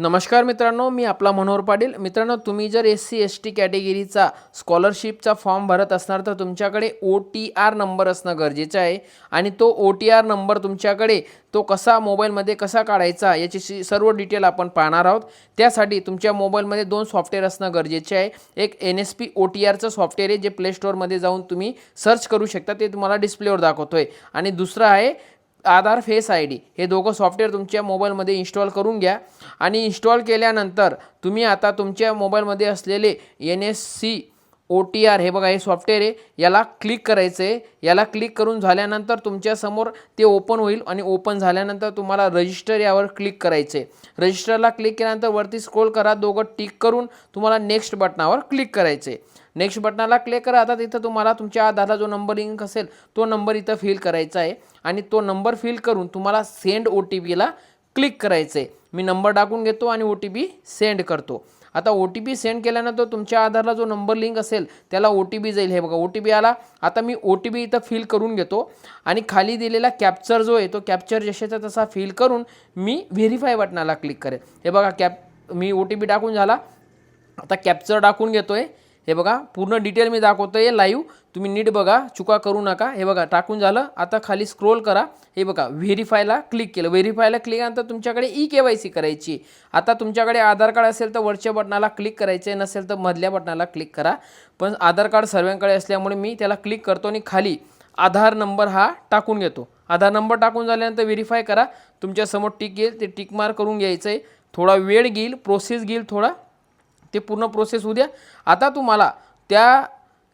नमस्कार मित्रांनो, मी आपला मनोहर पाटील। मित्रांनो, तुम्ही जर SC ST कॅटेगरीचा स्कॉलरशिपचा फॉर्म भरत असणार तर तुमच्याकडे OTR नंबर असणं गरजेचं आहे आणि तो OTR नंबर तुमच्याकडे तो कसा मोबाईलमध्ये कसा काढायचा याची सर्व डिटेल आपण पाहणार आहोत। त्यासाठी तुमच्या मोबाईलमध्ये दोन सॉफ्टवेअर असणं गरजेचे आहे। एक NSP OTRचं सॉफ्टवेअर आहे जे प्ले स्टोअरमध्ये जाऊन तुम्ही सर्च करू शकता, ते तुम्हाला डिस्प्लेवर दाखवतोय, आणि दुसरं आहे आधार फेस ID। हे दोघं सॉफ्टवेअर तुमच्या मोबाईलमध्ये इन्स्टॉल करून घ्या आणि इन्स्टॉल केल्यानंतर तुम्ही आता तुमच्या मोबाईलमध्ये असलेले NSC OTR हे बघा, हे सॉफ्टवेअर आहे, याला क्लिक करायचं आहे। याला क्लिक करून झाल्यानंतर तुमच्यासमोर ते ओपन होईल आणि ओपन झाल्यानंतर तुम्हाला रजिस्टर यावर क्लिक करायचं आहे। रजिस्टरला क्लिक केल्यानंतर वरती स्क्रोल करा, दोघं टिक करून तुम्हाला नेक्स्ट बटनावर क्लिक करायचं आहे। नेक्स्ट बटनाला क्लिक करा। आता तिथं तुम्हाला तुमच्या आधारला जो नंबर लिंक असेल तो नंबर इथं फिल करायचा आहे आणि तो नंबर फिल करून तुम्हाला सेंड OTPला क्लिक करायचं आहे। मी नंबर टाकून घेतो आणि OTP सेंड करतो। आता OTP सेंड केल्यानंतर तुमच्या आधारला जो नंबर लिंक असेल त्याला OTP जाईल। हे बघा, OTP आला। आता मी OTP इथं फिल करून घेतो आणि खाली दिलेला कॅप्चर जो आहे तो कॅप्चर जशाचा तसा फिल करून मी व्हेरीफाय बटनाला क्लिक करेल। हे बघा, मी OTP टाकून झाला। आता कॅप्चर टाकून घेतोय। हे बघा, पूर्ण डिटेल मी दाखवतोय लाईव्ह, तुम्ही नीट बघा, चुका करू नका। हे बघा, टाकून झालं। आता खाली स्क्रोल करा। हे बघा, व्हेरीफायला क्लिक केलं। व्हेरीफायला क्लिक केल्यानंतर तुमच्याकडे KYC करायची। आता तुमच्याकडे आधार कार्ड असेल तर वरच्या बटनाला क्लिक करायचे, नसेल तर मधल्या बटनाला क्लिक करा। पण आधार कार्ड सर्वांकडे असल्यामुळे मी त्याला क्लिक करतो आणि खाली आधार नंबर हा टाकून घेतो। आधार नंबर टाकून झाल्यानंतर व्हेरीफाय करा। तुमच्यासमोर टिक येईल, ते टिक मार्क करून घ्यायचं आहे। थोडा वेळ घेईल, प्रोसेस घेईल थोडा, ते पूर्ण प्रोसेस होऊ द्या। आता तुम्हाला त्या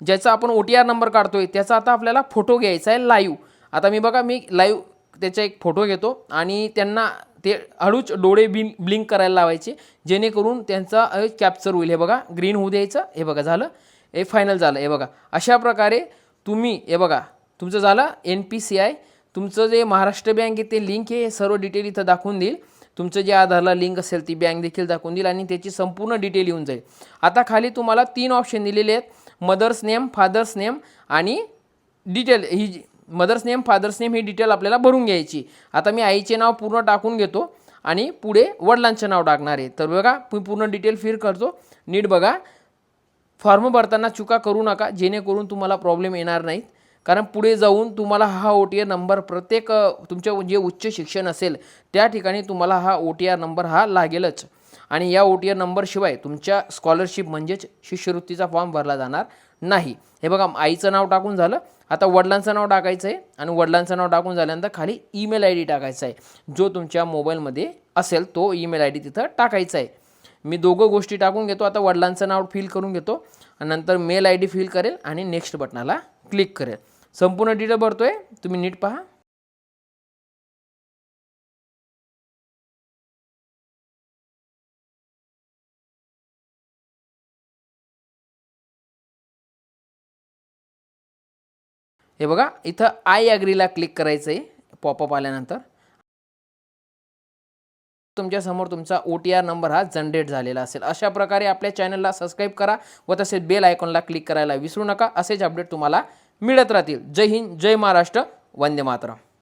ज्याचा आपण OTR नंबर काढतोय त्याचा आता आपल्याला फोटो घ्यायचा आहे लाईव्ह। आता मी लाईव्ह त्याचा एक फोटो घेतो आणि त्यांना ते हळूच डोळे ब्लिंक करायला लावायचे, जेणेकरून त्यांचा कॅप्चर होईल। हे बघा, ग्रीन होऊ द्यायचं। हे बघा, झालं, हे फायनल झालं। हे बघा, अशा प्रकारे तुम्ही, हे बघा, तुमचं झालं NPCI। तुमचं जे महाराष्ट्र बँक आहे ते लिंक आहे, सर्व डिटेल इथं दाखवून देईल। तुमचं जे आधारला लिंक असेल ती बँक देखील दाखवून देईल आणि त्याची संपूर्ण डिटेल येऊन जाईल। आता खाली तुम्हाला 3 ऑप्शन दिलेले आहेत, मदर्स नेम, फादर्स नेम आणि डिटेल। ही मदर्स नेम, फादर्स नेम ही डिटेल आपल्याला भरून घ्यायची। आता मी आईचे नाव पूर्ण टाकून घेतो आणि पुढे वडिलांचे नाव टाकणार आहे। तर बघा, मी पूर्ण डिटेल फिल करतो, नीट बघा। फॉर्म भरताना चुका करू नका, जेणेकरून तुम्हाला प्रॉब्लेम येणार नाहीत, कारण पुढे जाऊन तुम्हाला हा OTR नंबर प्रत्येक तुमच्या जे उच्च शिक्षण असेल त्या ठिकाणी तुम्हाला हा OTR नंबर हा लागेलच आणि या OTR नंबरशिवाय तुमच्या स्कॉलरशिप म्हणजेच शिष्यवृत्तीचा फॉर्म भरला जाणार नाही। हे बघा, आईचं नाव टाकून झालं। आता वडिलांचं नाव टाकायचं आहे आणि वडिलांचं नाव टाकून झाल्यानंतर खाली ईमेल ID टाकायचा आहे, जो तुमच्या मोबाईलमध्ये असेल तो ईमेल ID तिथं टाकायचा आहे। मी दोघं गोष्टी टाकून घेतो। आता वडिलांचं नाव फिल करून घेतो आणि नंतर मेल ID फिल करेल आणि नेक्स्ट बटनाला क्लिक करेल। संपूर्ण डिटेल भरतोय, तुम्ही नीट पहा। हे बघा, इथं आय ॲग्रीला क्लिक करायचं आहे पॉपअप आल्यानंतर। तुमच्यासमोर तुमचा OTR नंबर हा जनरेट झालेला असेल। अशा प्रकारे आपल्या चॅनलला सबस्क्राईब करा व तसेच बेल आयकॉनला क्लिक करायला विसरू नका। असेच अपडेट तुम्हाला मिळत राहतील। जय हिंद, जय महाराष्ट्र, वंदे मातरम।